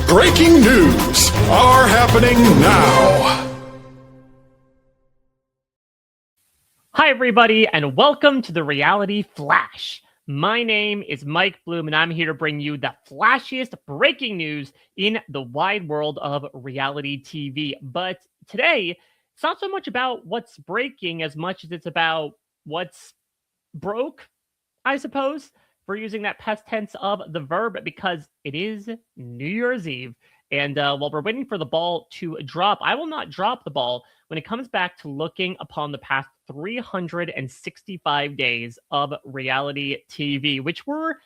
Breaking news are happening now. Hi, everybody, and welcome to the Reality Flash. My name is Mike Bloom, and I'm here to bring you the flashiest breaking news in the wide world of reality TV. But today, it's not so much about what's breaking as much as it's about what's broke, I suppose, for using that past tense of the verb, because it is New Year's Eve. And while we're waiting for the ball to drop, I will not drop the ball when it comes back to looking upon the past 365 days of reality TV, which were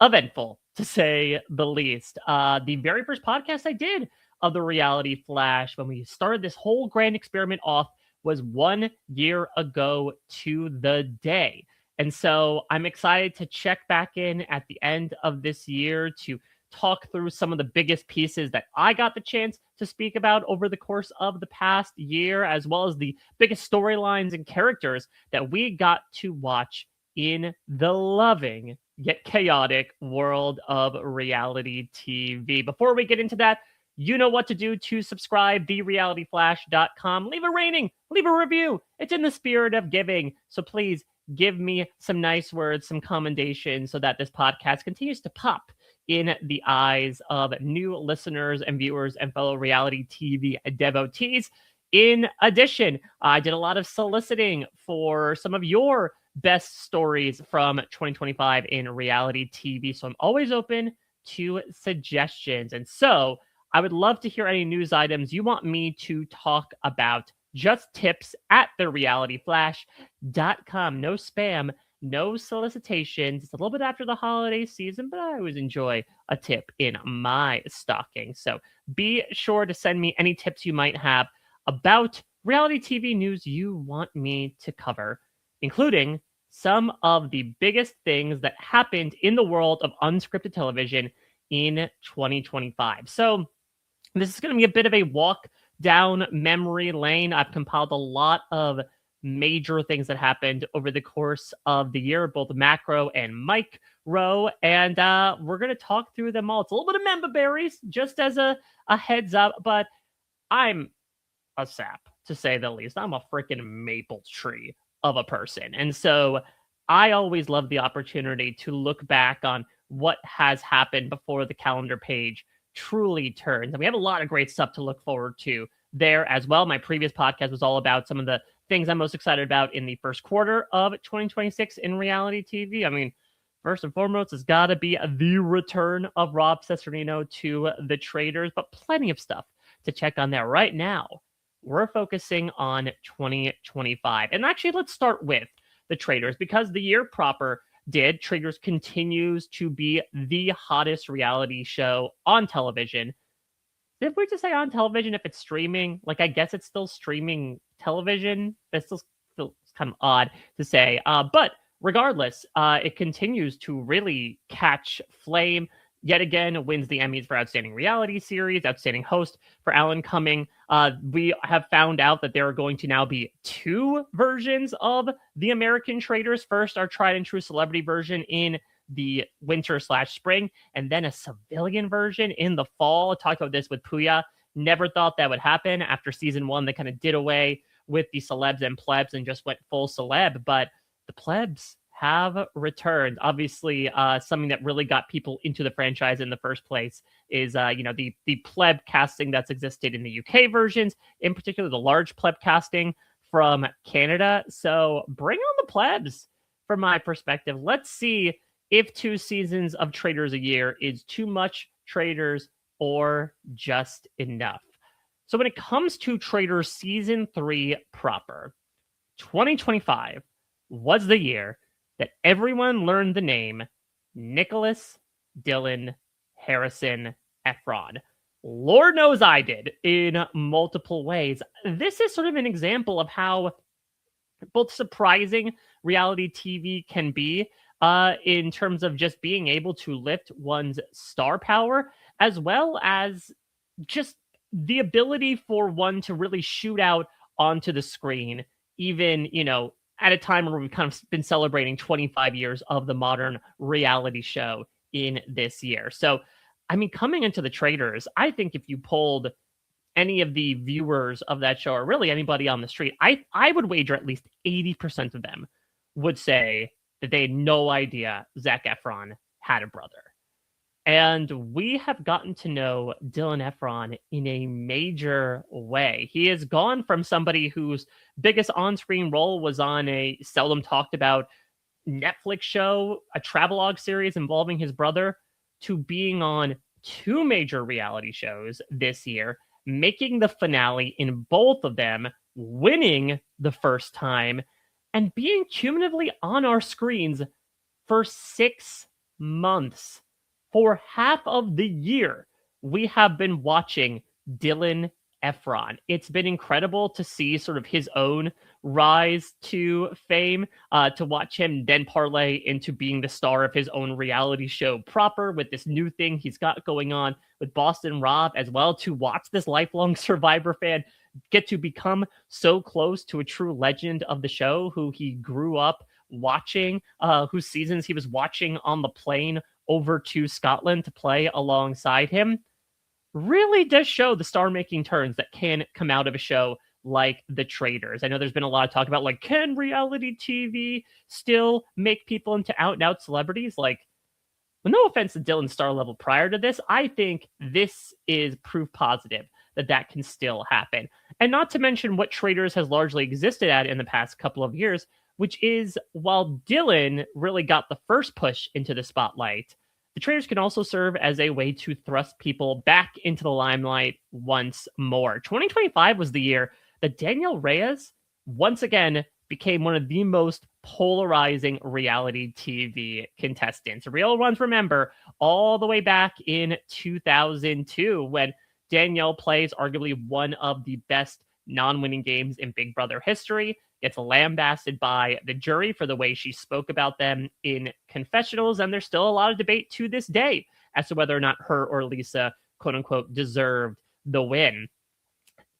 eventful, to say the least. The very first podcast I did of the Reality Flash, when we started this whole grand experiment off, was 1 year ago to the day. And so I'm excited to check back in at the end of this year to talk through some of the biggest pieces that I got the chance to speak about over the course of the past year, as well as the biggest storylines and characters that we got to watch in the loving yet chaotic world of reality TV. Before we get into that, you know what to do to subscribe, therealityflash.com. Leave a rating, leave a review. It's in the spirit of giving. So please give me some nice words, some commendation, so that this podcast continues to pop in the eyes of new listeners and viewers and fellow reality TV devotees. In addition, I did a lot of soliciting for some of your best stories from 2025 in reality TV. So I'm always open to suggestions. And so I would love to hear any news items you want me to talk about. Just tips at therealityflash.com. No spam, no solicitations. It's a little bit after the holiday season, but I always enjoy a tip in my stocking. So be sure to send me any tips you might have about reality TV news you want me to cover, including some of the biggest things that happened in the world of unscripted television in 2025. So this is going to be a bit of a walk down memory lane. I've compiled a lot of major things that happened over the course of the year, both macro and micro, and we're going to talk through them all. It's a little bit of member berries, just as a heads up, but I'm a sap, to say the least. I'm a freaking maple tree of a person, and so I always love the opportunity to look back on what has happened before the calendar page truly turns. And we have a lot of great stuff to look forward to there as well. My previous podcast was all about some of the things I'm most excited about in the first quarter of 2026 in reality TV. I mean, first and foremost, it's got to be the return of Rob Cesternino to the Traitors, but plenty of stuff to check on there. Right now, we're focusing on 2025. And actually, let's start with the Traitors, because the year proper Traitors continues to be the hottest reality show on television. If we just say on television, if it's streaming, like, I guess it's still streaming television. That still feels kind of odd to say. But regardless, it continues to really catch flame. Yet again, wins the Emmys for Outstanding Reality Series, Outstanding Host for Alan Cumming. We have found out that there are going to now be two versions of the American Traitors. First, our tried and true celebrity version in the winter/spring, and then a civilian version in the fall. I talked about this with Puya. Never thought that would happen. After season one, they kind of did away with the celebs and plebs and just went full celeb, but the plebs have returned. Obviously, something that really got people into the franchise in the first place is, the pleb casting that's existed in the UK versions, in particular the large pleb casting from Canada. So bring on the plebs, from my perspective. Let's see if 2 seasons of Traitors a year is too much Traitors or just enough. So when it comes to Traitors season 3 proper, 2025 was the year that everyone learned the name Nicholas Dylan Harrison Efron. Lord knows I did, in multiple ways. This is sort of an example of how both surprising reality TV can be, in terms of just being able to lift one's star power, as well as just the ability for one to really shoot out onto the screen, even, at a time where we've kind of been celebrating 25 years of the modern reality show in this year. So I mean, coming into the Traitors, I think if you polled any of the viewers of that show, or really anybody on the street, I would wager at least 80% of them would say that they had no idea Zac Efron had a brother. And we have gotten to know Dylan Efron in a major way. He has gone from somebody whose biggest on-screen role was on a seldom talked about Netflix show, a travelogue series involving his brother, to being on two major reality shows this year, making the finale in both of them, winning the first time, and being cumulatively on our screens for 6 months. For half of the year, we have been watching Dylan Efron. It's been incredible to see sort of his own rise to fame, to watch him then parlay into being the star of his own reality show proper with this new thing he's got going on with Boston Rob as well, to watch this lifelong Survivor fan get to become so close to a true legend of the show who he grew up watching, whose seasons he was watching on the plane over to Scotland to play alongside him, really does show the star-making turns that can come out of a show like The Traitors. I know there's been a lot of talk about, like, can reality TV still make people into out-and-out celebrities? Like, well, no offense to Dylan's star level prior to this, I think this is proof positive that that can still happen. And not to mention what Traitors has largely existed at in the past couple of years, which is, while Dylan really got the first push into the spotlight, the Traitors can also serve as a way to thrust people back into the limelight once more. 2025 was the year that Danielle Reyes once again became one of the most polarizing reality TV contestants. Real ones remember all the way back in 2002 when Danielle plays arguably one of the best non-winning games in Big Brother history, gets lambasted by the jury for the way she spoke about them in confessionals, and there's still a lot of debate to this day as to whether or not her or Lisa, quote unquote, deserved the win.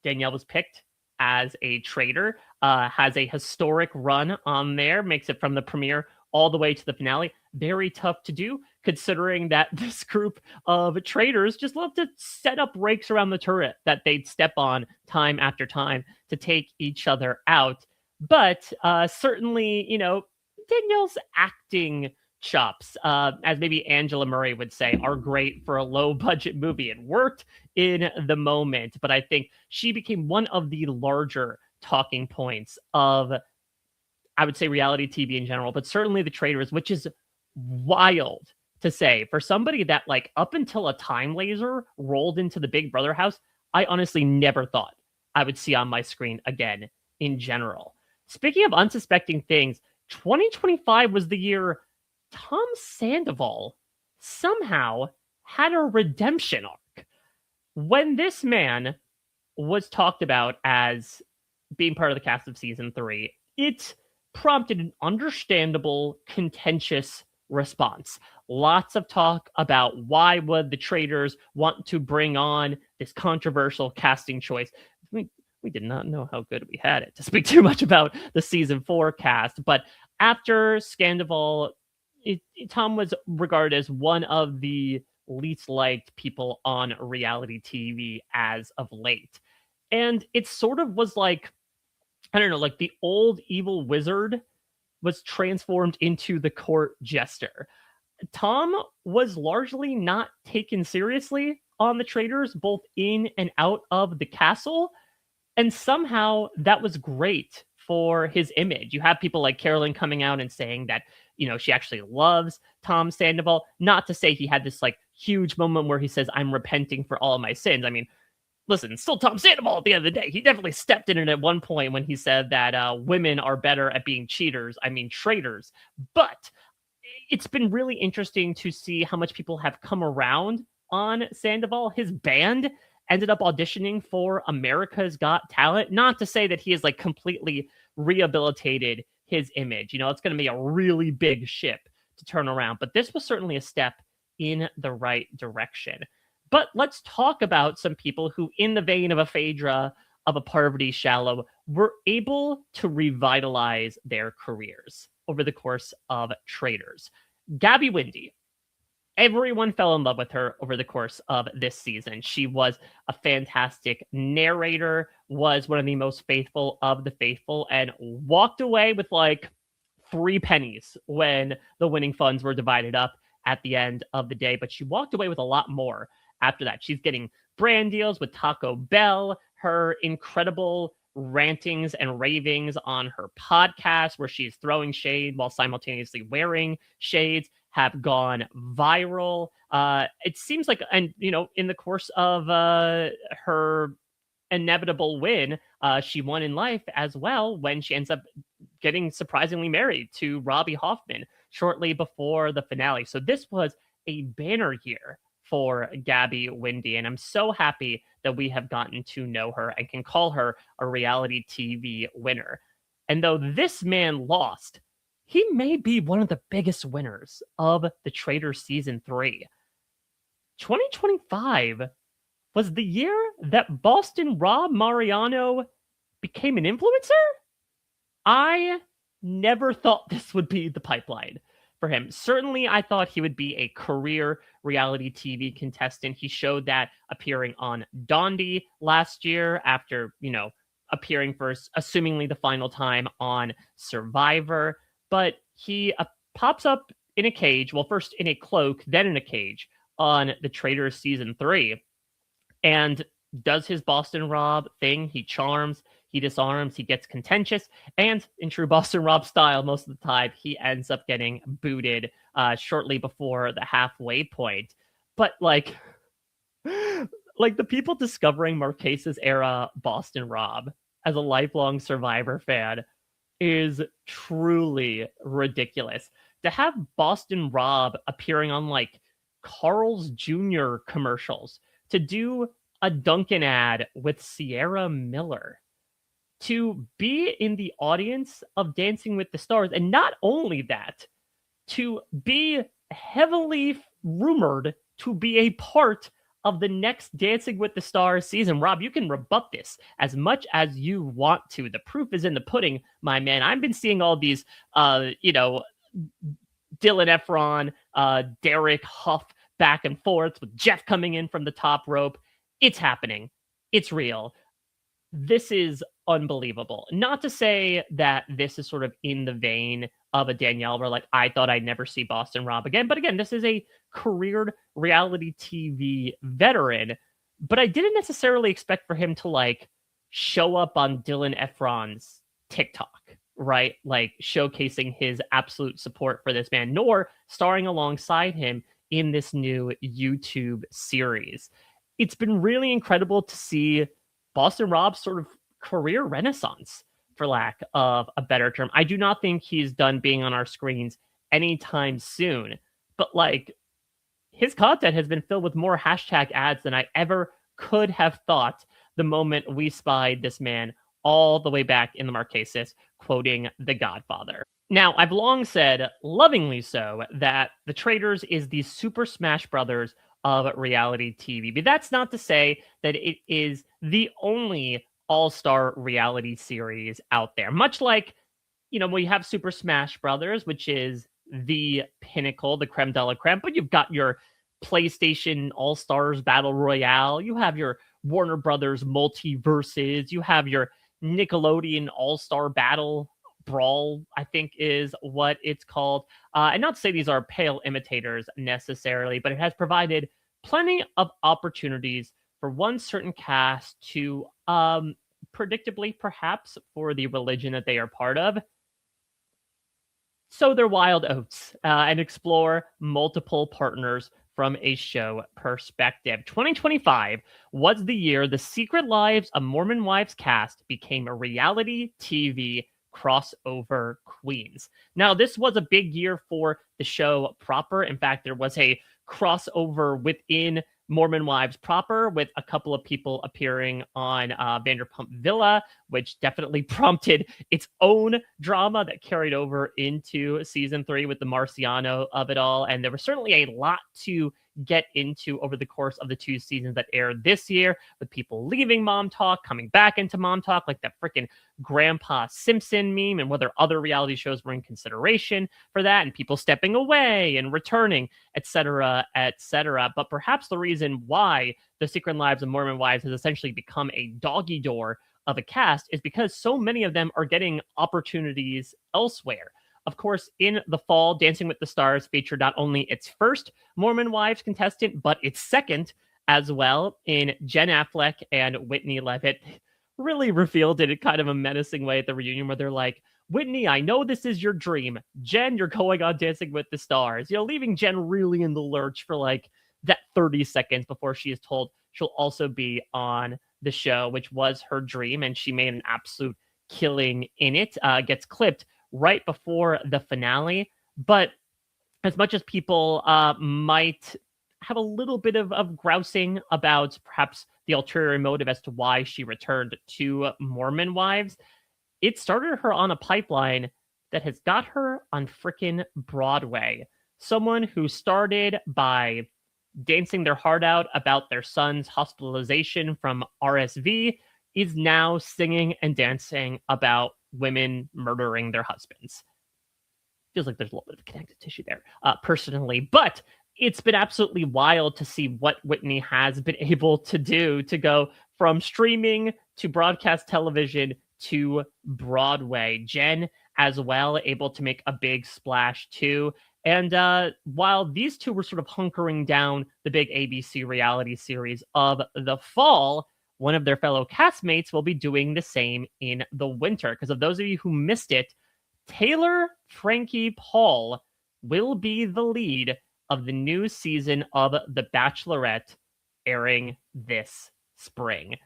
Danielle was picked as a traitor, has a historic run on there, makes it from the premiere all the way to the finale. Very tough to do, considering that this group of traitors just love to set up rakes around the turret that they'd step on time after time to take each other out. But certainly, you know, Danielle's acting chops, as maybe Angela Murray would say, are great for a low-budget movie. It worked in the moment, but I think she became one of the larger talking points of, I would say, reality TV in general, but certainly The Traitors, which is wild to say. For somebody that, like, up until a time laser rolled into the Big Brother house, I honestly never thought I would see on my screen again in general. Speaking of unsuspecting things, 2025 was the year Tom Sandoval somehow had a redemption arc. When this man was talked about as being part of the cast of season 3, it prompted an understandable, contentious response. Lots of talk about why would the Traitors want to bring on this controversial casting choice. We did not know how good we had it to speak too much about the season 4 cast, but after Scandival, Tom was regarded as one of the least liked people on reality TV as of late. And it sort of was like, I don't know, like the old evil wizard was transformed into the court jester. Tom was largely not taken seriously on the Traitors, both in and out of the castle. And somehow that was great for his image. You have people like Carolyn coming out and saying that, you know, she actually loves Tom Sandoval. Not to say he had this like huge moment where he says, I'm repenting for all of my sins. I mean, listen, still Tom Sandoval at the end of the day. He definitely stepped in it at one point when he said that women are better at being cheaters. I mean, traitors. But it's been really interesting to see how much people have come around on Sandoval. His band ended up auditioning for America's Got Talent. Not to say that he has like completely rehabilitated his image. You know, it's going to be a really big ship to turn around, but this was certainly a step in the right direction. But let's talk about some people who, in the vein of a Phaedra, of a Parvati Shallow, were able to revitalize their careers over the course of Traitors. Gabby Windey. Everyone fell in love with her over the course of this season. She was a fantastic narrator, was one of the most faithful of the faithful, and walked away with like 3 pennies when the winning funds were divided up at the end of the day. But she walked away with a lot more after that. She's getting brand deals with Taco Bell, her incredible rantings and ravings on her podcast, where she's throwing shade while simultaneously wearing shades, have gone viral. It seems like, and in the course of her inevitable win, she won in life as well when she ends up getting surprisingly married to Robbie Hoffman shortly before the finale. So this was a banner year for Gabby Windey, and I'm so happy that we have gotten to know her and can call her a reality TV winner. And though this man lost, he may be one of the biggest winners of the Traitors Season 3. 2025 was the year that Boston Rob Mariano became an influencer? I never thought this would be the pipeline for him. Certainly, I thought he would be a career reality TV contestant. He showed that appearing on Dondi last year after, appearing for assumingly the final time on Survivor. But he pops up in a cage, well, first in a cloak, then in a cage on the Traitors Season 3, and does his Boston Rob thing. He charms, he disarms, he gets contentious, and in true Boston Rob style, most of the time, he ends up getting booted shortly before the halfway point. But like the people discovering Marques's era Boston Rob as a lifelong Survivor fan is truly ridiculous. To have Boston Rob appearing on like Carl's Jr. commercials, to do a Dunkin' ad with Sierra Miller, to be in the audience of Dancing with the Stars, and not only that, to be heavily rumored to be a part of the next Dancing with the Stars season. Rob, you can rebut this as much as you want to. The proof is in the pudding, my man. I've been seeing all these, Dylan Efron, Derek Huff back and forth with Jeff coming in from the top rope. It's happening. It's real. This is unbelievable. Not to say that this is sort of in the vein of a Danielle where like, I thought I'd never see Boston Rob again. But again, this is a career reality TV veteran. But I didn't necessarily expect for him to like show up on Dylan Efron's TikTok, right? Like showcasing his absolute support for this man, nor starring alongside him in this new YouTube series. It's been really incredible to see Boston Rob's sort of career renaissance, for lack of a better term. I do not think he's done being on our screens anytime soon, but like his content has been filled with more hashtag ads than I ever could have thought the moment we spied this man all the way back in the Marquesas, quoting The Godfather. Now, I've long said, lovingly so, that The Traitors is the Super Smash Brothers of reality TV. But that's not to say that it is the only all-star reality series out there. Much like, we have Super Smash Brothers, which is the pinnacle, the creme de la creme, but you've got your PlayStation All-Stars Battle Royale, you have your Warner Brothers Multiverses, you have your Nickelodeon All-Star Battle Brawl, I think is what it's called. And not to say these are pale imitators necessarily, but it has provided plenty of opportunities for one certain cast to, predictably perhaps for the religion that they are part of, sow their wild oats and explore multiple partners from a show perspective. 2025 was the year the Secret Lives of Mormon Wives cast became a reality TV crossover queens. Now, this was a big year for the show proper. In fact, there was a crossover within Mormon Wives proper, with a couple of people appearing on Vanderpump Villa, which definitely prompted its own drama that carried over into season 3 with the Marciano of it all. And there was certainly a lot to get into over the course of the 2 seasons that aired this year, with people leaving Mom Talk, coming back into Mom Talk, like that freaking Grandpa Simpson meme, and whether other reality shows were in consideration for that, and people stepping away and returning, etc., etc. But perhaps the reason why The Secret Lives of Mormon Wives has essentially become a doggy door of a cast is because so many of them are getting opportunities elsewhere. Of course, in the fall, Dancing with the Stars featured not only its first Mormon Wives contestant, but its second as well, in Jen Affleck and Whitney Levitt. Really revealed it in kind of a menacing way at the reunion, where they're like, Whitney, I know this is your dream. Jen, you're going on Dancing with the Stars. Leaving Jen really in the lurch for like that 30 seconds before she is told she'll also be on the show, which was her dream, and she made an absolute killing in it. Gets clipped right before the finale. But as much as people might have a little bit of grousing about perhaps the ulterior motive as to why she returned to Mormon Wives, it started her on a pipeline that has got her on frickin' Broadway. Someone who started by dancing their heart out about their son's hospitalization from RSV is now singing and dancing about women murdering their husbands. Feels like there's a little bit of connective tissue there, personally. But it's been absolutely wild to see what Whitney has been able to do to go from streaming to broadcast television to Broadway. Jen, as well, able to make a big splash too. And while these two were sort of hunkering down the big ABC reality series of the fall, one of their fellow castmates will be doing the same in the winter. Because of those of you who missed it, Taylor Frankie Paul will be the lead of the new season of The Bachelorette, airing this spring.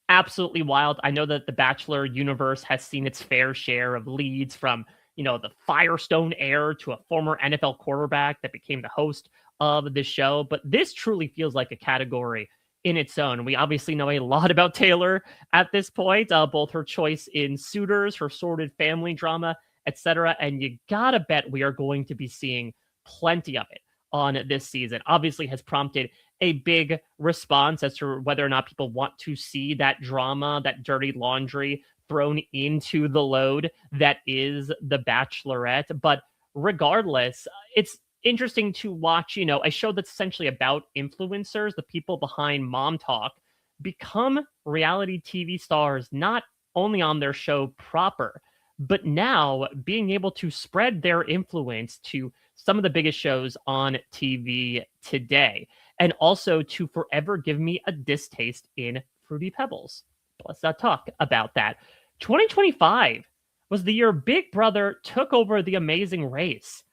Absolutely wild. I know that the Bachelor universe has seen its fair share of leads, from the Firestone heir to a former NFL quarterback that became the host of the show. But this truly feels like a category in its own. We obviously know a lot about Taylor at this point, both her choice in suitors, her sordid family drama, etc. And you gotta bet we are going to be seeing plenty of it on this season. Obviously has prompted a big response as to whether or not people want to see that drama, that dirty laundry thrown into the load that is The Bachelorette. But regardless, it's interesting to watch, a show that's essentially about influencers, the people behind Mom Talk, become reality TV stars, not only on their show proper, but now being able to spread their influence to some of the biggest shows on TV today, and also to forever give me a distaste in Fruity Pebbles. But let's not talk about that. 2025 was the year Big Brother took over The Amazing Race,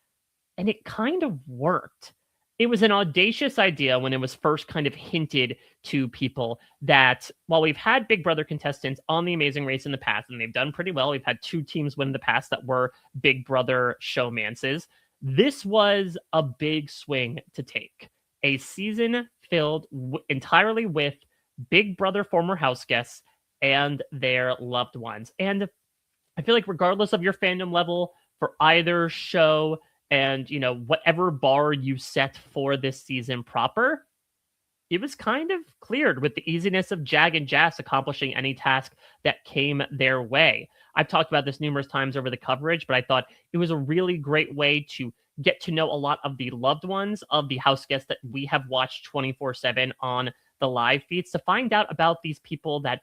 and it kind of worked. It was an audacious idea when it was first kind of hinted to people that while we've had Big Brother contestants on The Amazing Race in the past, and they've done pretty well, we've had 2 teams win in the past that were Big Brother showmances, this was a big swing to take. A season filled entirely with Big Brother former house guests and their loved ones. And I feel like regardless of your fandom level for either show, and whatever bar you set for this season proper, it was kind of cleared with the easiness of Jag and Jas accomplishing any task that came their way. I've talked about this numerous times over the coverage, but I thought it was a really great way to get to know a lot of the loved ones of the house guests that we have watched 24/7 on the live feeds, to find out about these people that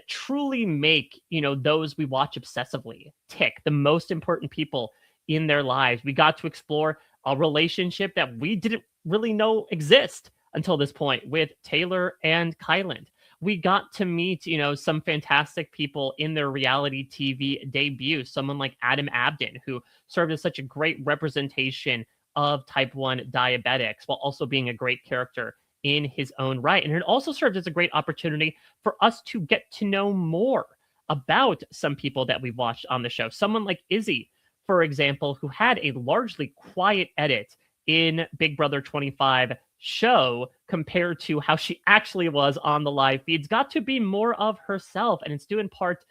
truly make those we watch obsessively tick, the most important people in their lives. We got to explore a relationship that we didn't really know exist until this point with Taylor and Kyland. We got to meet, some fantastic people in their reality TV debut. Someone like Adam Abden, who served as such a great representation of type 1 diabetics, while also being a great character in his own right. And it also served as a great opportunity for us to get to know more about some people that we've watched on the show. Someone like Izzy, for example, who had a largely quiet edit in Big Brother 25 show compared to how she actually was on the live feeds, got to be more of herself. And it's due in part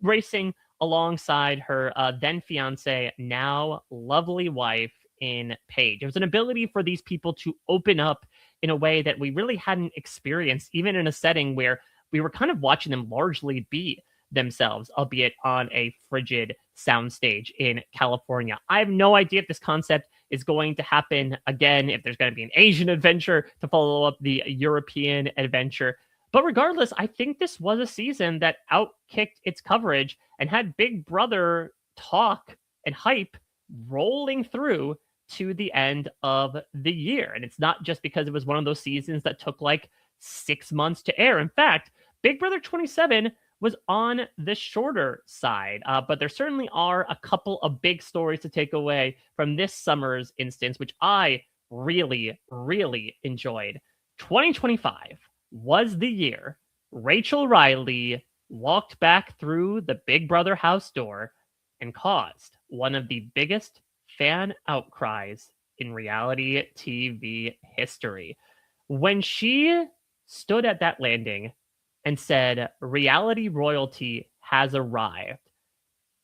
racing alongside her then fiance, now lovely wife in Paige. It was an ability for these people to open up in a way that we really hadn't experienced, even in a setting where we were kind of watching them largely be themselves, albeit on a frigid soundstage in California. I have no idea if this concept is going to happen again, if there's going to be an Asian adventure to follow up the European adventure. But regardless, I think this was a season that outkicked its coverage and had Big Brother talk and hype rolling through to the end of the year. And it's not just because it was one of those seasons that took like 6 months to air. In fact, Big Brother 27 was on the shorter side, but there certainly are a couple of big stories to take away from this summer's instance, which I really, really enjoyed. 2025 was the year Rachel Riley walked back through the Big Brother house door and caused one of the biggest fan outcries in reality TV history. When she stood at that landing and said, "Reality royalty has arrived,"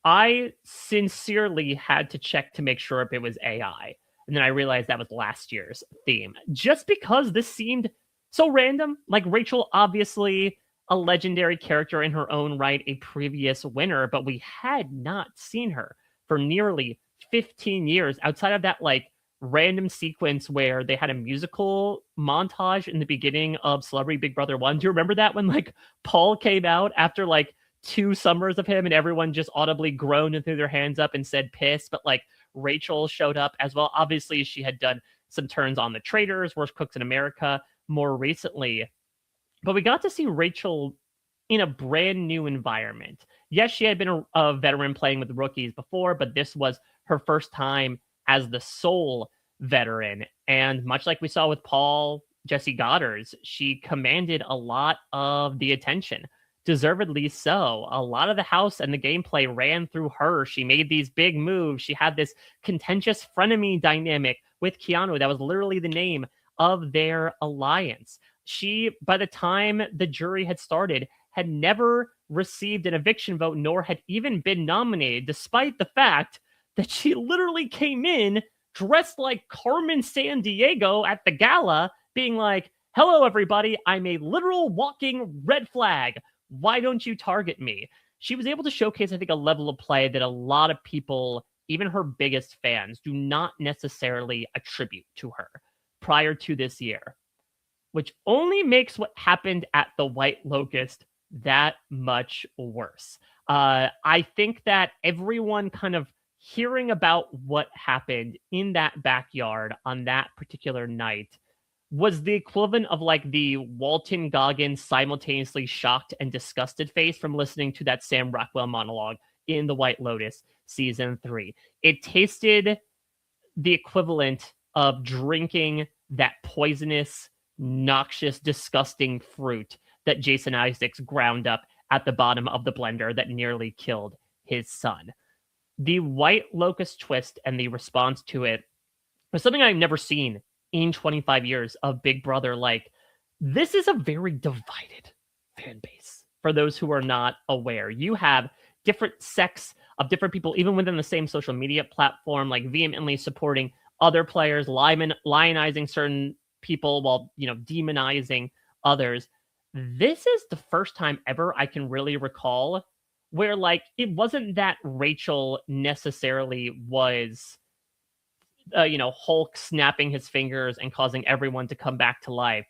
I sincerely had to check to make sure if it was AI. And then I realized that was last year's theme. Just because this seemed so random. Like, Rachel, obviously a legendary character in her own right, a previous winner, but we had not seen her for nearly 15 years outside of that, like, random sequence where they had a musical montage in the beginning of Celebrity Big Brother 1. Do you remember that, when like Paul came out after like 2 summers of him and everyone just audibly groaned and threw their hands up and said piss, but like Rachel showed up as well. Obviously, she had done some turns on The Traitors, Worst Cooks in America more recently. But we got to see Rachel in a brand new environment. Yes, she had been a veteran playing with the rookies before, but this was her first time as the sole veteran. And much like we saw with Paul, Jesse Goddard's, she commanded a lot of the attention. Deservedly so. A lot of the house and the gameplay ran through her. She made these big moves. She had this contentious frenemy dynamic with Keanu. That was literally the name of their alliance. She, by the time the jury had started, had never received an eviction vote, nor had even been nominated, despite the fact that she literally came in dressed like Carmen Sandiego at the gala, being like, "Hello, everybody. I'm a literal walking red flag. Why don't you target me?" She was able to showcase, I think, a level of play that a lot of people, even her biggest fans, do not necessarily attribute to her prior to this year, which only makes what happened at the White Locust that much worse. I think that everyone kind of hearing about what happened in that backyard on that particular night was the equivalent of like the Walton Goggins simultaneously shocked and disgusted face from listening to that Sam Rockwell monologue in The White Lotus season 3. It tasted the equivalent of drinking that poisonous, noxious, disgusting fruit that Jason Isaacs ground up at the bottom of the blender that nearly killed his son. The White Locust twist and the response to it was something I've never seen in 25 years of Big Brother. Like, this is a very divided fan base. For those who are not aware, you have different sects of different people, even within the same social media platform, like vehemently supporting other players, lionizing certain people while, demonizing others. This is the first time ever I can really recall where, like, it wasn't that Rachel necessarily was, Hulk snapping his fingers and causing everyone to come back to life.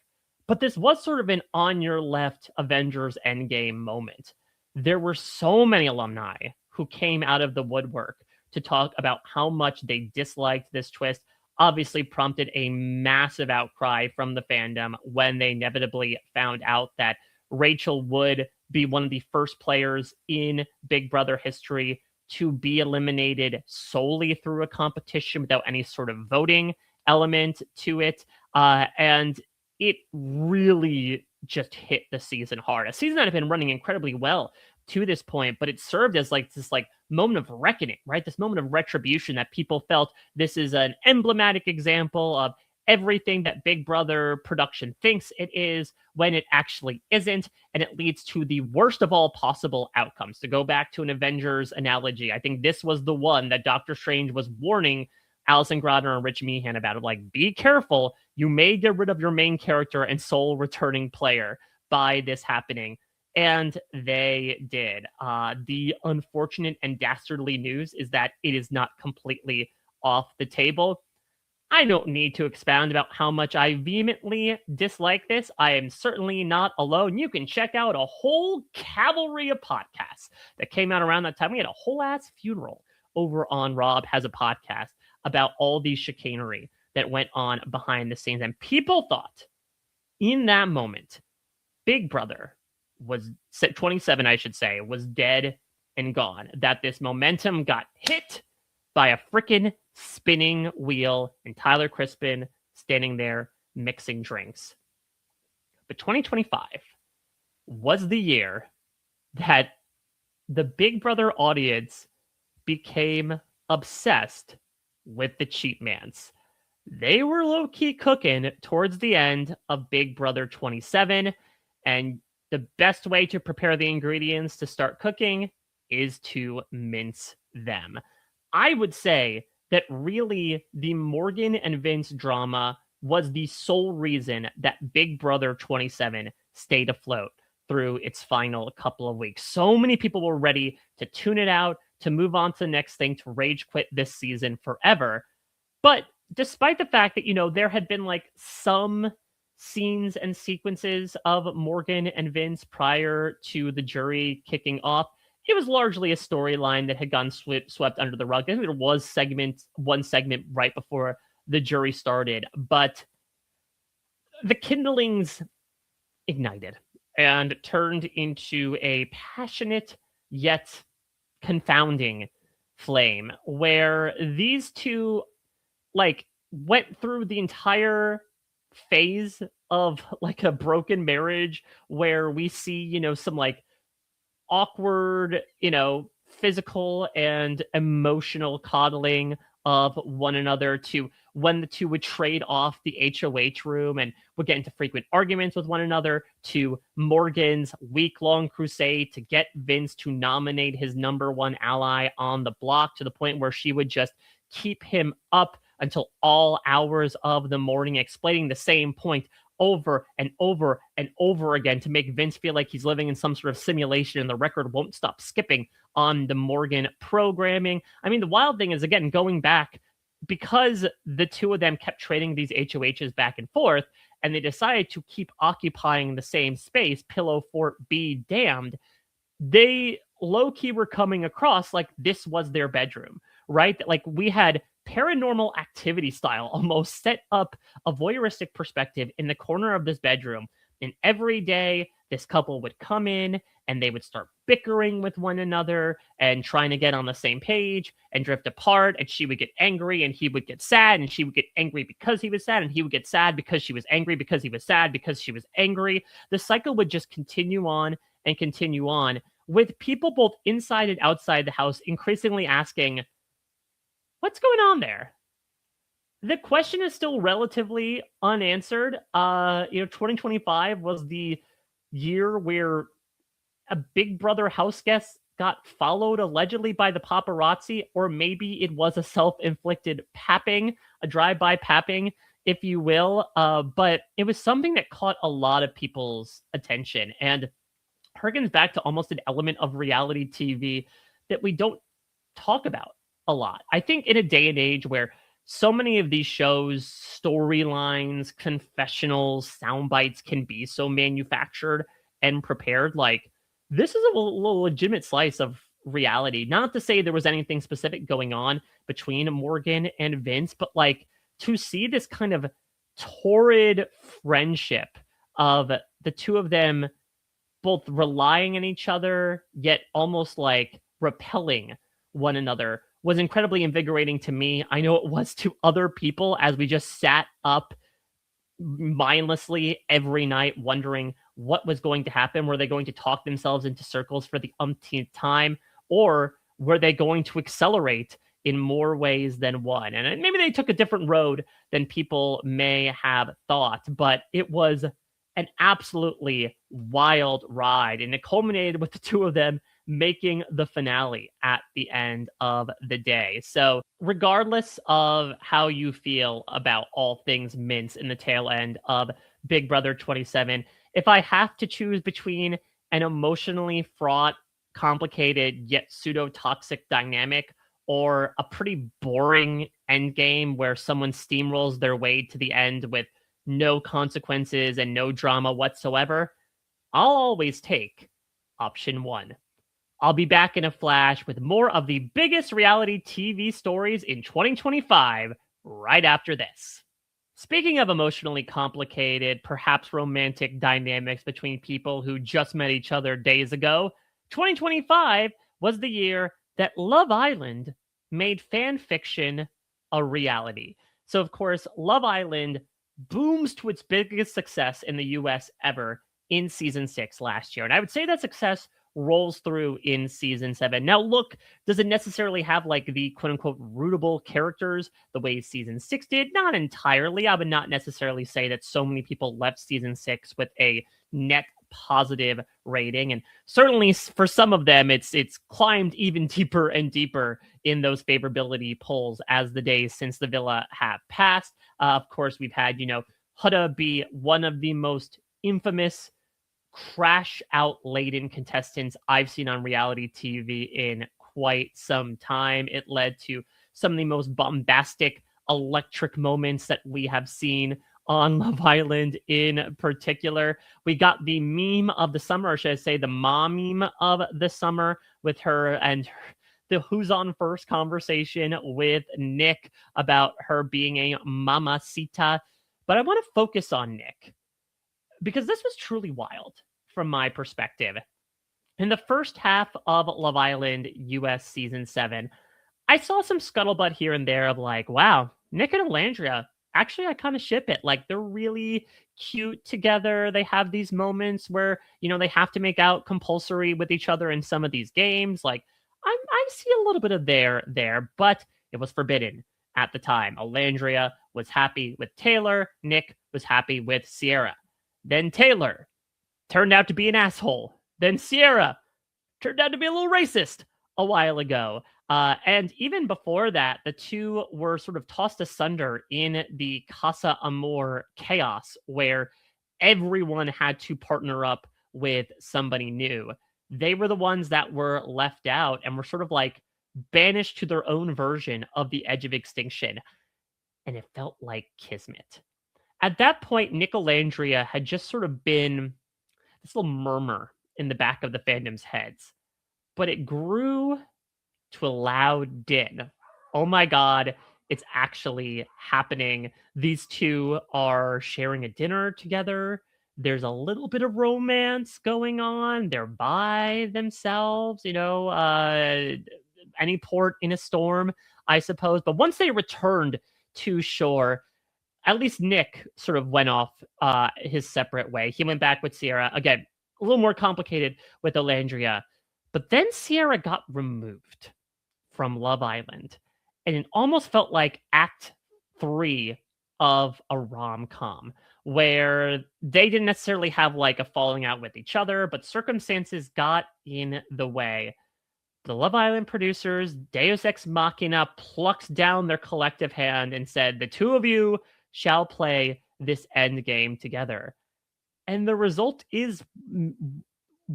But this was sort of an on your left Avengers Endgame moment. There were so many alumni who came out of the woodwork to talk about how much they disliked this twist. Obviously prompted a massive outcry from the fandom when they inevitably found out that Rachel would be one of the first players in Big Brother history to be eliminated solely through a competition without any sort of voting element to it. And it really just hit the season hard. A season that had been running incredibly well to this point, but it served as like this like moment of reckoning, right? This moment of retribution that people felt this is an emblematic example of everything that Big Brother production thinks it is when it actually isn't, and it leads to the worst of all possible outcomes. To go back to an Avengers analogy, I think this was the one that Doctor Strange was warning Alison Grodner and Rich Meehan about it. Like, be careful, you may get rid of your main character and sole returning player by this happening. And they did. The unfortunate and dastardly news is that it is not completely off the table. I don't need to expound about how much I vehemently dislike this. I am certainly not alone. You can check out a whole cavalry of podcasts that came out around that time. We had a whole ass funeral over on Rob Has a Podcast about all the chicanery that went on behind the scenes. And people thought in that moment, Big Brother was 27, I should say, was dead and gone. That this momentum got hit by a freaking spinning wheel and Tyler Crispin standing there mixing drinks. But 2025 was the year that the Big Brother audience became obsessed with the cheap mans. They were low-key cooking towards the end of Big Brother 27, and the best way to prepare the ingredients to start cooking is to mince them. I would say that really the Morgan and Vince drama was the sole reason that Big Brother 27 stayed afloat through its final couple of weeks. So many people were ready to tune it out, to move on to the next thing, to rage quit this season forever. But despite the fact that, you know, there had been like some scenes and sequences of Morgan and Vince prior to the jury kicking off, it was largely a storyline that had gone swept under the rug. I think there was one segment right before the jury started, but the kindlings ignited and turned into a passionate yet confounding flame where these two like went through the entire phase of like a broken marriage where we see, you know, some like awkward, you know, physical and emotional coddling of one another, to when the two would trade off the HOH room and would get into frequent arguments with one another, to Morgan's week-long crusade to get Vince to nominate his number one ally on the block, to the point where she would just keep him up until all hours of the morning, explaining the same point over and over and over again to make Vince feel like he's living in some sort of simulation and the record won't stop skipping on the Morgan programming. I mean, the wild thing is, again, going back, because the two of them kept trading these HOHs back and forth, and they decided to keep occupying the same space, Pillow Fort be damned, they low-key were coming across like this was their bedroom, right? Like we had Paranormal Activity style almost set up a voyeuristic perspective in the corner of this bedroom, and every day this couple would come in and they would start bickering with one another and trying to get on the same page and drift apart, and she would get angry and he would get sad, and she would get angry because he was sad, and he would get sad because she was angry, because he was sad because she was angry. The cycle would just continue on and continue on, with people both inside and outside the house increasingly asking, what's going on there? The question is still relatively unanswered. 2025 was the year where a Big Brother house guest got followed allegedly by the paparazzi, or maybe it was a self-inflicted papping, a drive-by papping, if you will. But it was something that caught a lot of people's attention and harkens back to almost an element of reality TV that we don't talk about a lot. I think in a day and age where so many of these shows, storylines, confessionals, sound bites can be so manufactured and prepared, like this is a legitimate slice of reality. Not to say there was anything specific going on between Morgan and Vince, but like to see this kind of torrid friendship of the two of them both relying on each other, yet almost like repelling one another, was incredibly invigorating to me. I know it was to other people, as we just sat up mindlessly every night wondering what was going to happen. Were they going to talk themselves into circles for the umpteenth time, or were they going to accelerate in more ways than one? And maybe they took a different road than people may have thought, but it was an absolutely wild ride, and it culminated with the two of them making the finale at the end of the day. So, regardless of how you feel about all things Mince in the tail end of Big Brother 27, if I have to choose between an emotionally fraught, complicated, yet pseudo toxic dynamic or a pretty boring end game where someone steamrolls their way to the end with no consequences and no drama whatsoever, I'll always take option one. I'll be back in a flash with more of the biggest reality TV stories in 2025 right after this. Speaking of emotionally complicated, perhaps romantic dynamics between people who just met each other days ago, 2025 was the year that Love Island made fan fiction a reality. So, of course, Love Island booms to its biggest success in the US ever in season 6 last year. And I would say that success rolls through in season 7. Now, look, does it necessarily have like the quote unquote rootable characters the way season 6 did? Not entirely. I would not necessarily say that so many people left season 6 with a net positive rating, and certainly for some of them it's climbed even deeper and deeper in those favorability polls as the days since the villa have passed. Of course, we've had Huda be one of the most infamous crash out laden contestants I've seen on reality TV in quite some time. It led to some of the most bombastic electric moments that we have seen on Love Island in particular. We got the meme of the summer, or should I say the mom meme of the summer, with her and the who's on first conversation with Nick about her being a mamacita. But I want to focus on Nick, because this was truly wild from my perspective. In the first half of Love Island US Season 7, I saw some scuttlebutt here and there of like, wow, Nick and Alandria, actually, I kind of ship it. Like, they're really cute together. They have these moments where, they have to make out compulsory with each other in some of these games. Like, I see a little bit of there, but it was forbidden at the time. Alandria was happy with Taylor. Nick was happy with Sierra. Then Taylor turned out to be an asshole. Then Sierra turned out to be a little racist a while ago. And even before that, the two were sort of tossed asunder in the Casa Amor chaos, where everyone had to partner up with somebody new. They were the ones that were left out and were sort of like banished to their own version of the edge of extinction. And it felt like kismet. At that point, Nick Alandria had just sort of been this little murmur in the back of the fandom's heads. But it grew to a loud din. Oh my God, it's actually happening. These two are sharing a dinner together. There's a little bit of romance going on. They're by themselves, any port in a storm, I suppose. But once they returned to shore, at least Nick sort of went off his separate way. He went back with Sierra. Again, a little more complicated with Alandria. But then Sierra got removed from Love Island. And it almost felt like Act 3 of a rom-com, where they didn't necessarily have like a falling out with each other, but circumstances got in the way. The Love Island producers, Deus Ex Machina, plucked down their collective hand and said, the two of you shall play this end game together. And the result is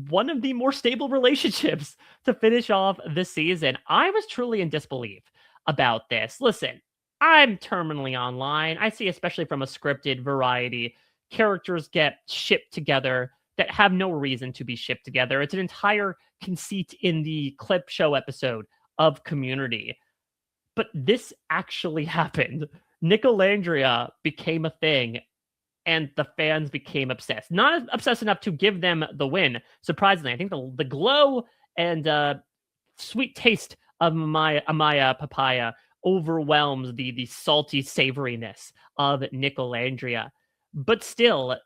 one of the more stable relationships to finish off the season. I was truly in disbelief about this. Listen, I'm terminally online. I see, especially from a scripted variety, characters get shipped together that have no reason to be shipped together. It's an entire conceit in the clip show episode of Community. But this actually happened. Nick Alandria became a thing, and the fans became obsessed. Not obsessed enough to give them the win. Surprisingly, I think the glow and sweet taste of Amaya Papaya overwhelms the salty savoriness of Nick Alandria. But still,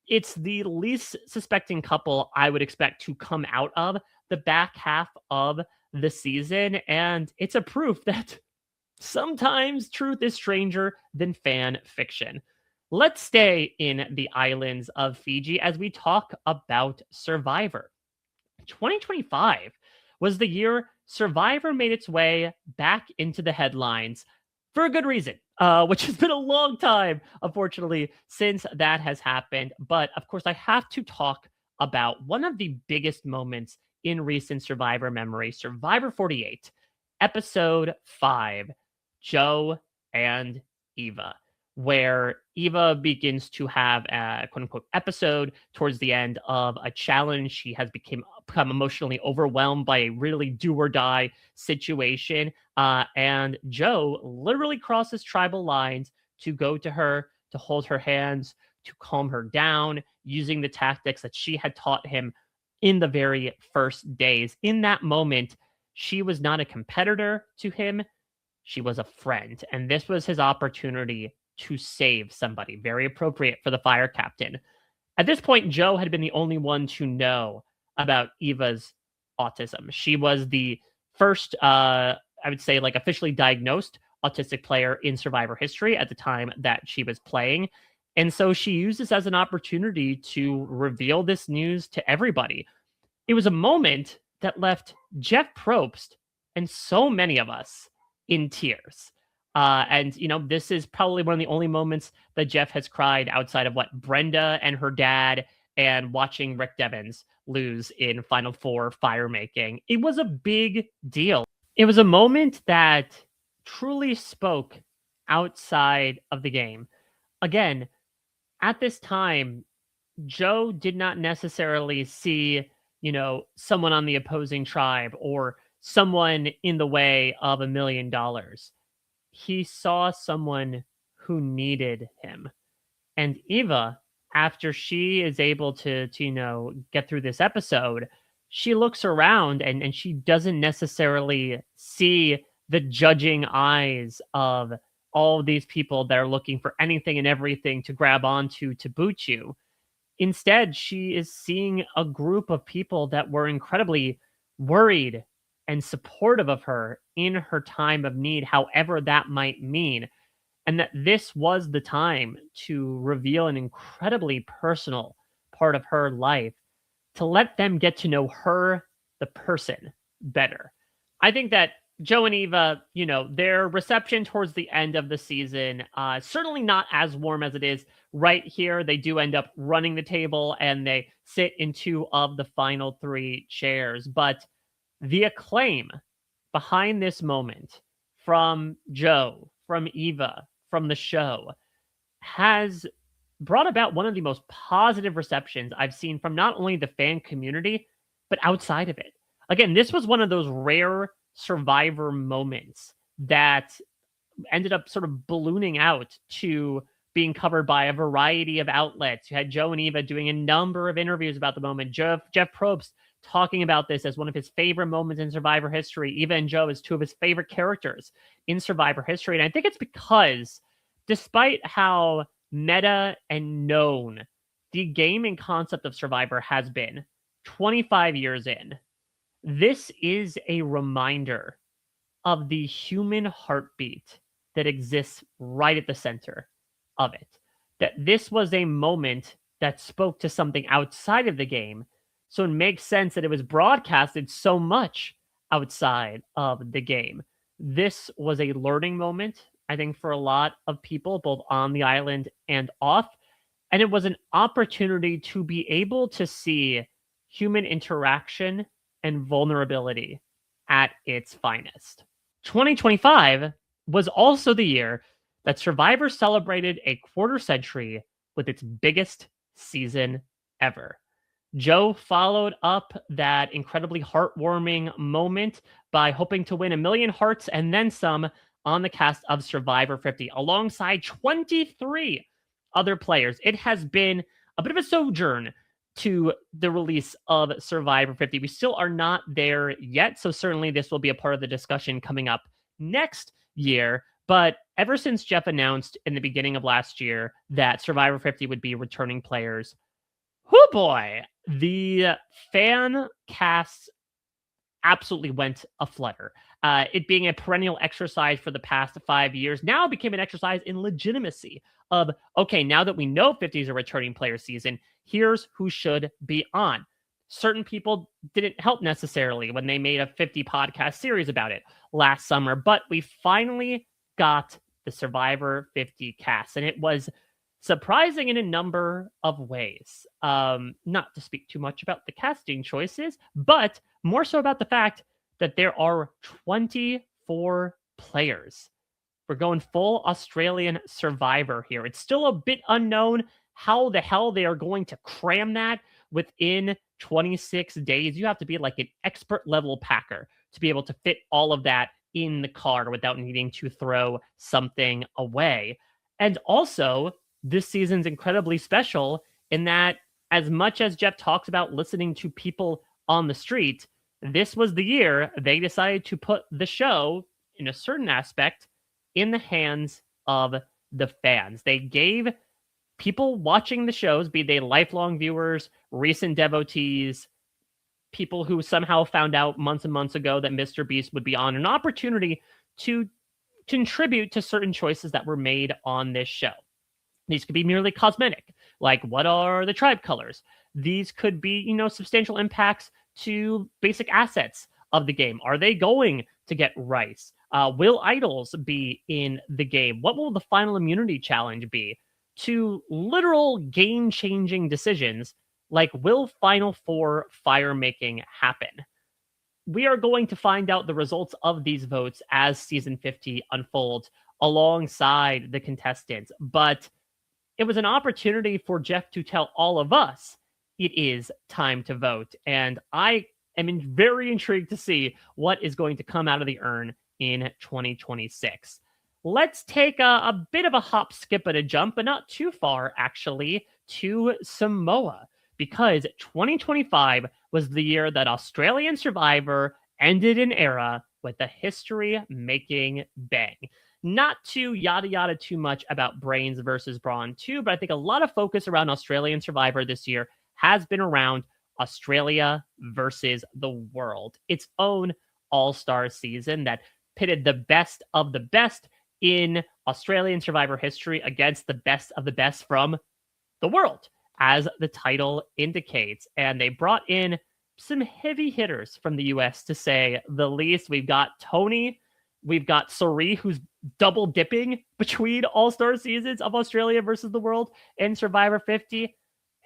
it's the least suspecting couple I would expect to come out of the back half of the season. And it's a proof that Sometimes truth is stranger than fan fiction. Let's stay in the islands of Fiji as we talk about Survivor. 2025 was the year Survivor made its way back into the headlines for a good reason, which has been a long time, unfortunately, since that has happened. But of course, I have to talk about one of the biggest moments in recent Survivor memory, Survivor 48, episode 5, Joe and Eva, where Eva begins to have a quote unquote episode towards the end of a challenge. She has become emotionally overwhelmed by a really do or die situation. And Joe literally crosses tribal lines to go to her, to hold her hands, to calm her down, using the tactics that she had taught him in the very first days. In that moment, she was not a competitor to him. She was a friend. And this was his opportunity to save somebody. Very appropriate for the fire captain. At this point, Joe had been the only one to know about Eva's autism. She was the first, I would say, like officially diagnosed autistic player in Survivor history at the time that she was playing. And so she used this as an opportunity to reveal this news to everybody. It was a moment that left Jeff Probst and so many of us in tears. And, this is probably one of the only moments that Jeff has cried outside of what Brenda and her dad and watching Rick Devens lose in Final Four fire making. It was a big deal. It was a moment that truly spoke outside of the game. Again, at this time, Joe did not necessarily see, someone on the opposing tribe or someone in the way of $1 million. He saw someone who needed him. And Eva, after she is able to get through this episode, she looks around and she doesn't necessarily see the judging eyes of all of these people that are looking for anything and everything to grab onto to boot you. Instead, she is seeing a group of people that were incredibly worried and supportive of her in her time of need, however that might mean. And that this was the time to reveal an incredibly personal part of her life, to let them get to know her, the person, better. I think that Joe and Eva, their reception towards the end of the season, certainly not as warm as it is right here. They do end up running the table and they sit in 2 of the final 3 chairs. But the acclaim behind this moment from Joe, from Eva, from the show has brought about one of the most positive receptions I've seen from not only the fan community, but outside of it. Again, this was one of those rare Survivor moments that ended up sort of ballooning out to being covered by a variety of outlets. You had Joe and Eva doing a number of interviews about the moment. Jeff Probst talking about this as one of his favorite moments in Survivor history. Eva and Joe as 2 of his favorite characters in Survivor history. And I think it's because despite how meta and known the game and concept of Survivor has been 25 years in, this is a reminder of the human heartbeat that exists right at the center of it. That this was a moment that spoke to something outside of the game. So it makes sense that it was broadcasted so much outside of the game. This was a learning moment, I think, for a lot of people, both on the island and off. And it was an opportunity to be able to see human interaction and vulnerability at its finest. 2025 was also the year that Survivor celebrated a quarter century with its biggest season ever. Joe followed up that incredibly heartwarming moment by hoping to win 1 million hearts and then some on the cast of Survivor 50 alongside 23 other players. It has been a bit of a sojourn to the release of Survivor 50. We still are not there yet, so certainly this will be a part of the discussion coming up next year. But ever since Jeff announced in the beginning of last year that Survivor 50 would be returning players, oh boy, the fan casts absolutely went a flutter. It being a perennial exercise for the past 5 years now became an exercise in legitimacy of, okay, now that we know 50 is a returning player season, here's who should be on. Certain people didn't help necessarily when they made a 50 podcast series about it last summer, but we finally got the Survivor 50 cast, and it was surprising in a number of ways. Not to speak too much about the casting choices, but more so about the fact that there are 24 players. We're going full Australian Survivor here. It's still a bit unknown how the hell they are going to cram that within 26 days. You have to be like an expert level packer to be able to fit all of that in the card without needing to throw something away. And also, this season's incredibly special in that, as much as Jeff talks about listening to people on the street, this was the year they decided to put the show, in a certain aspect, in the hands of the fans. They gave people watching the shows, be they lifelong viewers, recent devotees, people who somehow found out months and months ago that Mr. Beast would be on, an opportunity to contribute to certain choices that were made on this show. These could be merely cosmetic, like what are the tribe colors? These could be, substantial impacts to basic assets of the game. Are they going to get rice? Will idols be in the game? What will the final immunity challenge be? To literal game-changing decisions, like will Final Four fire making happen? We are going to find out the results of these votes as season 50 unfolds alongside the contestants. But it was an opportunity for Jeff to tell all of us it is time to vote. And I am very intrigued to see what is going to come out of the urn in 2026. Let's take a bit of a hop, skip, and a jump, but not too far, actually, to Samoa, because 2025 was the year that Australian Survivor ended an era with a history-making bang. Not to yada yada too much about Brains versus Brawn 2, but I think a lot of focus around Australian Survivor this year has been around Australia versus the world, its own all-star season that pitted the best of the best in Australian Survivor history against the best from the world, as the title indicates. And they brought in some heavy hitters from the US, to say the least. We've got Tony, we've got Sari, who's double dipping between all-star seasons of Australia versus the world and Survivor 50.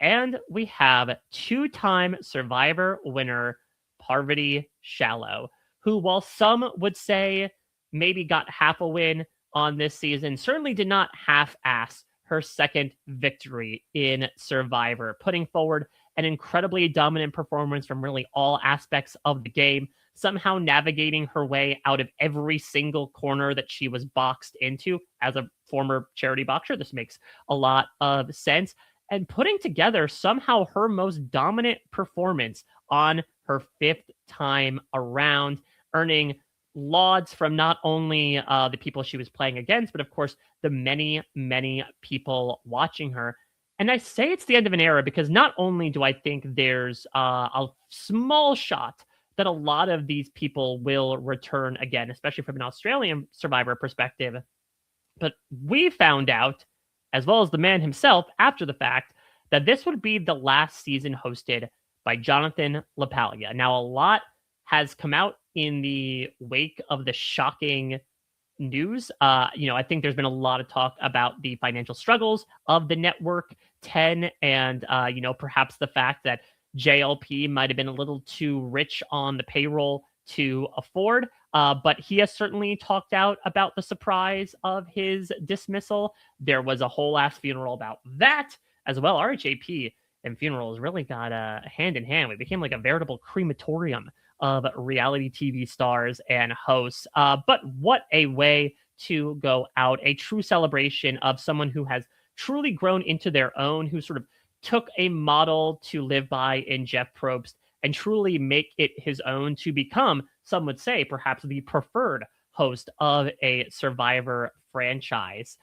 And we have two-time Survivor winner Parvati Shallow, who, while some would say maybe got half a win on this season, certainly did not half-ass her second victory in Survivor, putting forward an incredibly dominant performance from really all aspects of the game, somehow navigating her way out of every single corner that she was boxed into. As a former charity boxer, this makes a lot of sense, and putting together somehow her most dominant performance on her fifth time around, earning lauds from not only the people she was playing against, but of course the many, many people watching her. And I say it's the end of an era because not only do I think there's a small shot that a lot of these people will return again, especially from an Australian Survivor perspective, but we found out, as well as the man himself after the fact, that this would be the last season hosted by Jonathan LaPaglia. Now, a lot has come out in the wake of the shocking news. I think there's been a lot of talk about the financial struggles of the network 10 and, perhaps the fact that JLP might have been a little too rich on the payroll to afford. But he has certainly talked out about the surprise of his dismissal. There was a whole ass funeral about that as well. RHAP and funerals really got hand in hand. We became like a veritable crematorium of reality TV stars and hosts. But what a way to go out. A true celebration of someone who has truly grown into their own, who sort of took a model to live by in Jeff Probst and truly make it his own to become, some would say, perhaps the preferred host of a Survivor franchise.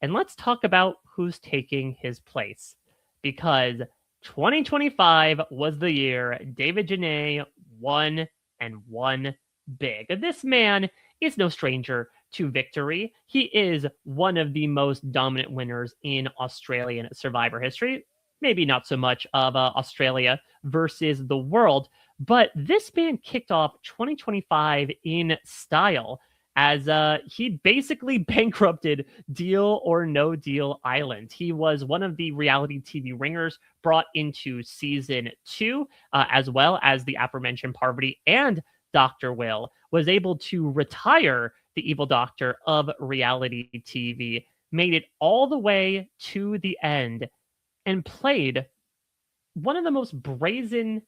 And let's talk about who's taking his place, because 2025 was the year David Janae won and won big. This man is no stranger to victory. He is one of the most dominant winners in Australian Survivor history. Maybe not so much of Australia versus the world, but this man kicked off 2025 in style as he basically bankrupted Deal or No Deal Island. He was one of the reality TV ringers brought into season 2, as well as the aforementioned Parvati and Dr. Will, was able to retire the evil doctor of reality TV, made it all the way to the end, and played one of the most brazen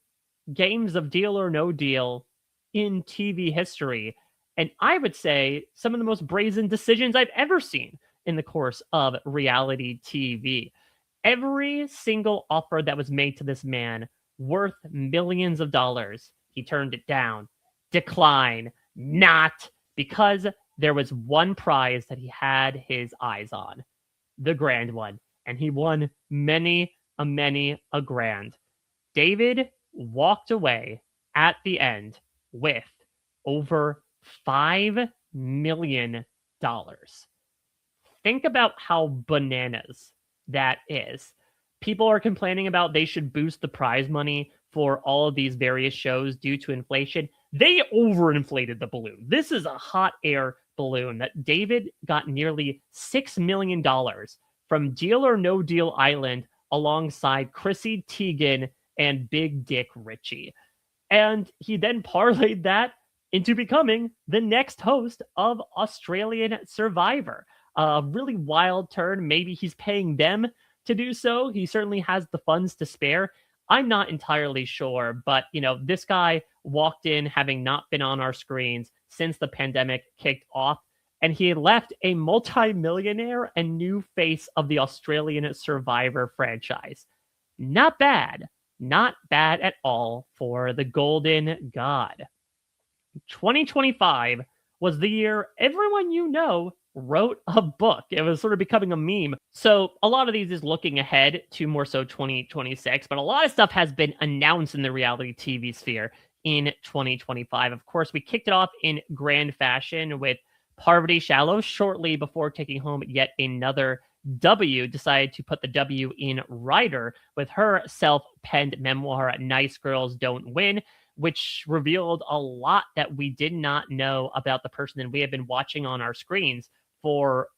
games of Deal or No Deal in TV history. And I would say some of the most brazen decisions I've ever seen in the course of reality TV. Every single offer that was made to this man, worth millions of dollars, he turned it down. Decline, not, because there was one prize that he had his eyes on, the grand one, and he won many a grand. David walked away at the end with over $5 million. Think about how bananas that is. People are complaining about they should boost the prize money for all of these various shows due to inflation. They overinflated the balloon. This is a hot air balloon that David got nearly $6 million from Deal or No Deal Island alongside Chrissy Teigen and Big Dick Richie. And he then parlayed that into becoming the next host of Australian Survivor. A really wild turn. Maybe he's paying them to do so. He certainly has the funds to spare. I'm not entirely sure, but this guy walked in having not been on our screens since the pandemic kicked off, and he left a multi-millionaire and new face of the Australian Survivor franchise. Not bad. Not bad at all for the Golden God. 2025 was the year everyone wrote a book. It was sort of becoming a meme. So a lot of these is looking ahead to more so 2026, but a lot of stuff has been announced in the reality TV sphere in 2025. Of course, we kicked it off in grand fashion with Parvati Shallow shortly before taking home yet another W, decided to put the W in writer with her self-penned memoir, Nice Girls Don't Win, which revealed a lot that we did not know about the person that we have been watching on our screens for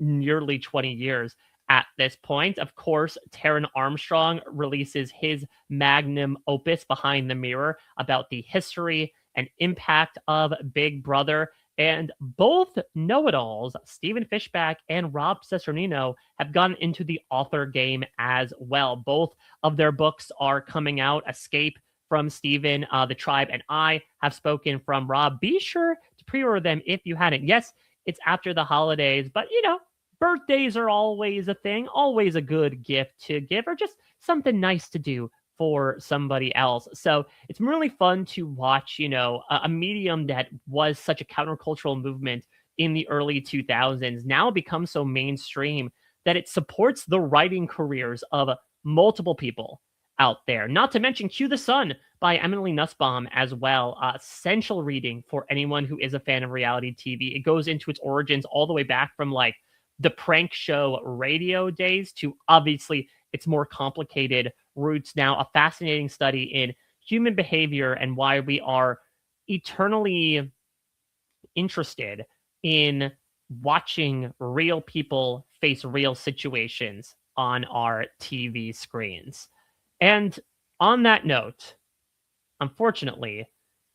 nearly 20 years at this point. Of course, Taron Armstrong releases his magnum opus, Behind the Mirror, about the history and impact of Big Brother. And both know-it-alls, Stephen Fishbach and Rob Cesternino, have gone into the author game as well. Both of their books are coming out. Escape from Stephen, The Tribe, and I have spoken from Rob. Be sure to pre-order them if you hadn't. Yes, it's after the holidays, but birthdays are always a thing, always a good gift to give, or just something nice to do for somebody else. So it's really fun to watch, a medium that was such a countercultural movement in the early 2000s now become so mainstream that it supports the writing careers of multiple people out there. Not to mention Cue the Sun by Emily Nussbaum as well. Essential reading for anyone who is a fan of reality TV. It goes into its origins all the way back from the prank show radio days to obviously its more complicated roots now. A fascinating study in human behavior and why we are eternally interested in watching real people face real situations on our TV screens. And on that note, unfortunately,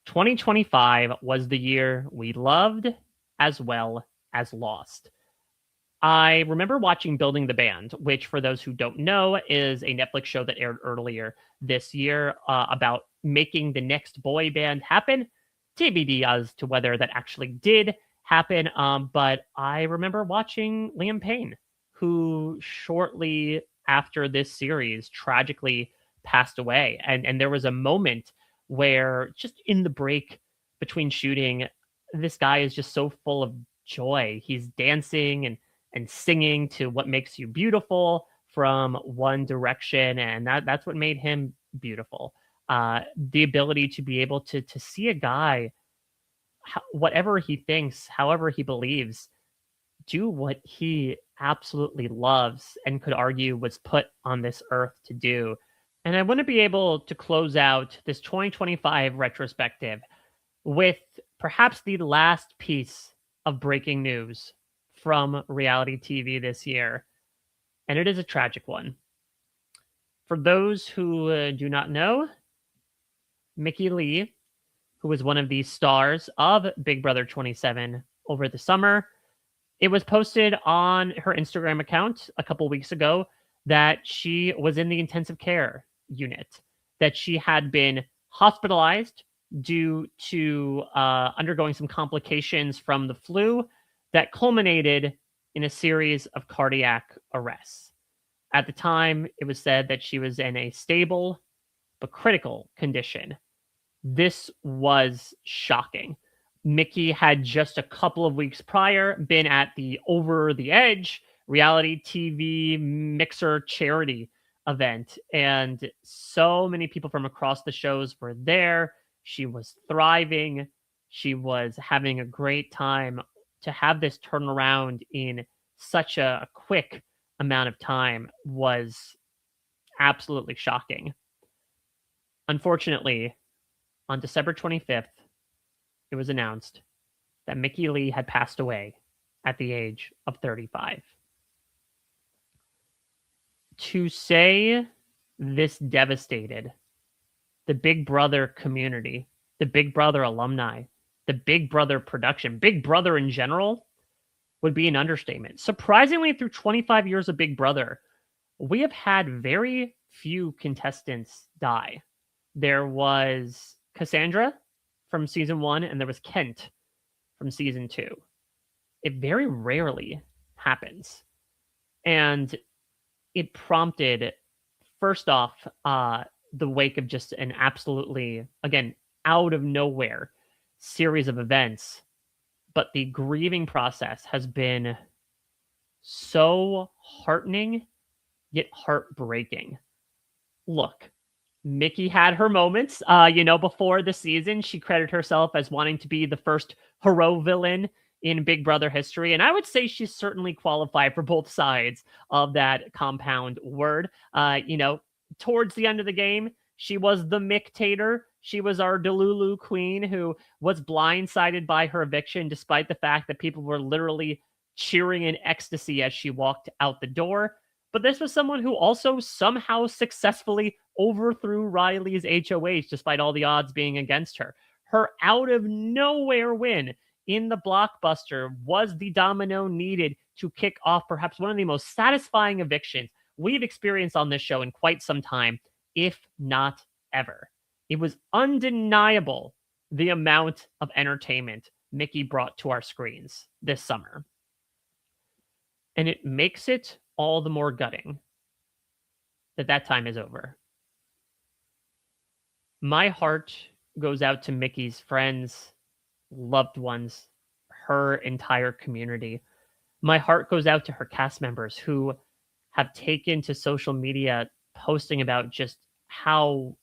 2025 was the year we loved as well as lost. I remember watching Building the Band, which, for those who don't know, is a Netflix show that aired earlier this year about making the next boy band happen. TBD as to whether that actually did happen. But I remember watching Liam Payne, who shortly after this series tragically passed away. And there was a moment where just in the break between shooting, this guy is just so full of joy. He's dancing and singing to What Makes You Beautiful from One Direction, and that's what made him beautiful. the ability to be able to see a guy, whatever he thinks, however he believes, do what he absolutely loves and could argue was put on this earth to do. And I want to be able to close out this 2025 retrospective with perhaps the last piece of breaking news from reality TV this year. And it is a tragic one. For those who do not know, Mickey Lee, who was one of the stars of Big Brother 27 over the summer, it was posted on her Instagram account a couple weeks ago that she was in the intensive care unit, that she had been hospitalized due to undergoing some complications from the flu that culminated in a series of cardiac arrests. At the time, it was said that she was in a stable but critical condition. This was shocking. Mickey had just a couple of weeks prior been at the Over the Edge reality TV mixer charity event, and so many people from across the shows were there. She was thriving. She was having a great time. To have this turnaround in such a quick amount of time was absolutely shocking. Unfortunately, on December 25th, it was announced that Mickey Lee had passed away at the age of 35. To say this devastated the Big Brother community, the Big Brother alumni, the Big Brother production, Big Brother in general, would be an understatement. Surprisingly, through 25 years of Big Brother, we have had very few contestants die. There was Cassandra from season 1, and there was Kent from season 2. It very rarely happens. And it prompted, first off, the wake of just an absolutely, again, out of nowhere series of events. But the grieving process has been so heartening, yet heartbreaking. Look, Mickey had her moments. Before the season, she credited herself as wanting to be the first hero villain in Big Brother history. And I would say she's certainly qualified for both sides of that compound word. Towards the end of the game, she was the Mictator. She was our Delulu queen who was blindsided by her eviction, despite the fact that people were literally cheering in ecstasy as she walked out the door. But this was someone who also somehow successfully overthrew Riley's HOH, despite all the odds being against her. Her out of nowhere win in the blockbuster was the domino needed to kick off perhaps one of the most satisfying evictions we've experienced on this show in quite some time, if not ever. It was undeniable the amount of entertainment Mickey brought to our screens this summer. And it makes it all the more gutting that time is over. My heart goes out to Mickey's friends, loved ones, her entire community. My heart goes out to her cast members who have taken to social media posting about just how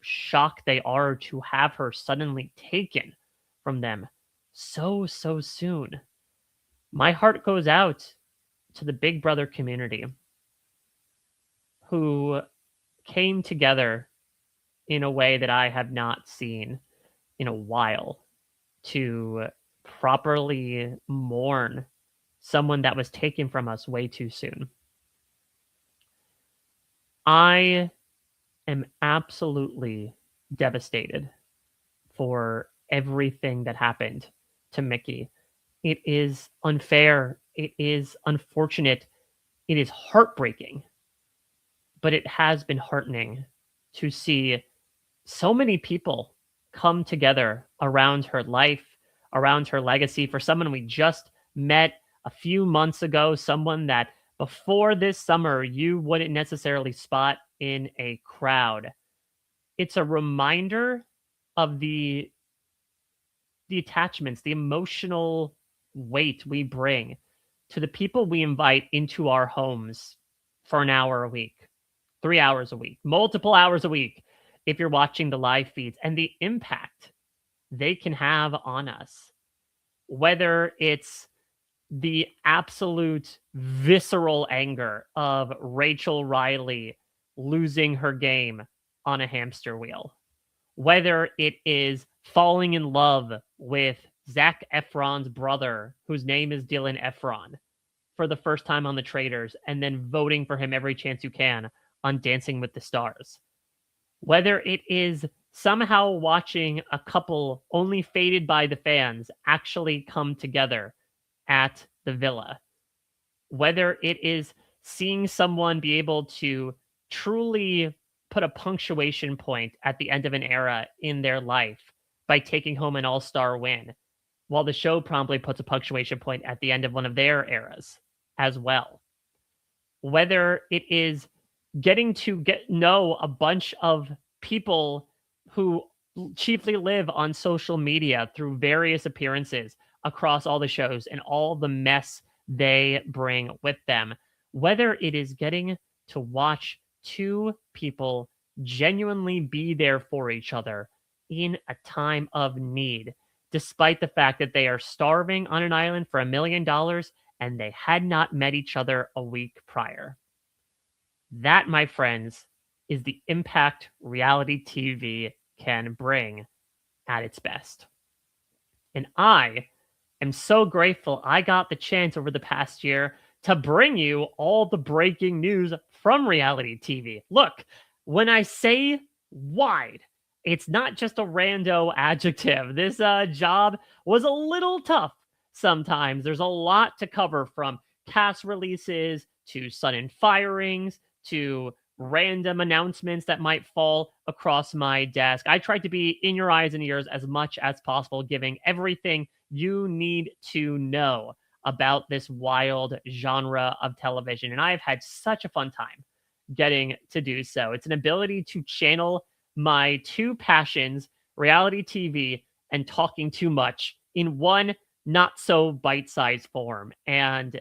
shocked they are to have her suddenly taken from them so soon. My heart goes out to the Big Brother community who came together in a way that I have not seen in a while to properly mourn someone that was taken from us way too soon. I am absolutely devastated for everything that happened to Mickey. It is unfair. It is unfortunate. It is heartbreaking. But it has been heartening to see so many people come together around her life, around her legacy. For someone we just met a few months ago, someone that before this summer you wouldn't necessarily spot in a crowd. It's a reminder of the attachments, the emotional weight we bring to the people we invite into our homes for an hour a week, 3 hours a week, multiple hours a week if you're watching the live feeds, and the impact they can have on us. Whether it's the absolute visceral anger of Rachel Riley losing her game on a hamster wheel, whether it is falling in love with Zac Efron's brother, whose name is Dylan Efron, for the first time on the Traitors, and then voting for him every chance you can on Dancing with the Stars. Whether it is somehow watching a couple only fated by the fans actually come together at the villa. Whether it is seeing someone be able to truly put a punctuation point at the end of an era in their life by taking home an all-star win, while the show promptly puts a punctuation point at the end of one of their eras as well. Whether it is getting to know a bunch of people who chiefly live on social media through various appearances across all the shows and all the mess they bring with them. Whether it is getting to watch two people genuinely be there for each other in a time of need, despite the fact that they are starving on an island for $1 million and they had not met each other a week prior. That, my friends, is the impact reality TV can bring at its best. And I am so grateful I got the chance over the past year to bring you all the breaking news from reality TV. Look, when I say wide, it's not just a rando adjective. This job was a little tough sometimes. There's a lot to cover, from cast releases to sudden firings to random announcements that might fall across my desk. I tried to be in your eyes and ears as much as possible, giving everything you need to know about this wild genre of television. And I've had such a fun time getting to do so. It's an ability to channel my two passions, reality TV and talking too much, in one not so bite-sized form. And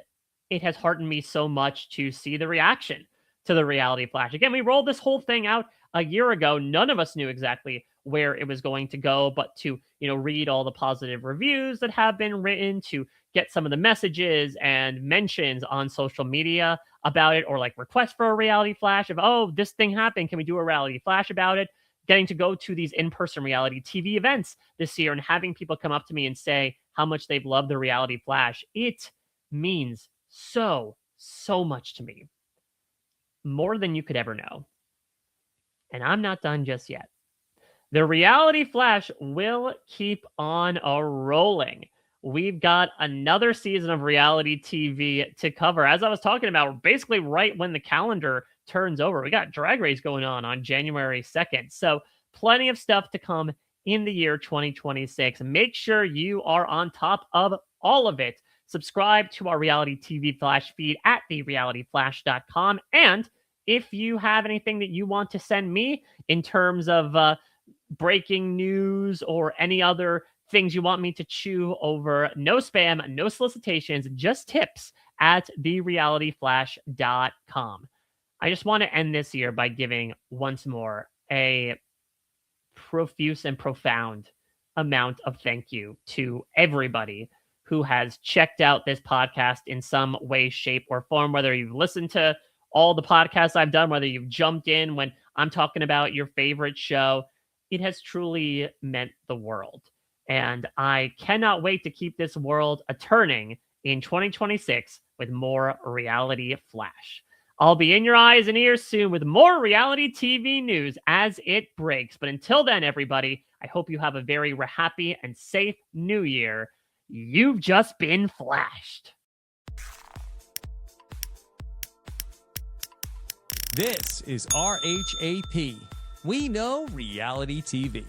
it has heartened me so much to see the reaction to the Reality Flash. Again, we rolled this whole thing out a year ago. None of us knew exactly where it was going to go, but to, read all the positive reviews that have been written, to get some of the messages and mentions on social media about it, or like requests for a Reality Flash of, oh, this thing happened, can we do a Reality Flash about it? Getting to go to these in-person reality TV events this year and having people come up to me and say how much they've loved the Reality Flash. It means so much to me. More than you could ever know. And I'm not done just yet. The Reality Flash will keep on rolling. We've got another season of reality TV to cover. As I was talking about, basically right when the calendar turns over, we got Drag Race going on January 2nd. So plenty of stuff to come in the year 2026. Make sure you are on top of all of it. Subscribe to our reality TV flash feed at therealityflash.com. And if you have anything that you want to send me in terms of breaking news or any other things you want me to chew over, no spam, no solicitations, just tips at therealityflash.com. I just want to end this year by giving once more a profuse and profound amount of thank you to everybody who has checked out this podcast in some way, shape, or form, whether you've listened to all the podcasts I've done, whether you've jumped in when I'm talking about your favorite show. It has truly meant the world. And I cannot wait to keep this world a-turning in 2026 with more Reality Flash. I'll be in your eyes and ears soon with more reality TV news as it breaks. But until then, everybody, I hope you have a very happy and safe new year. You've just been flashed. This is RHAP. We know reality TV.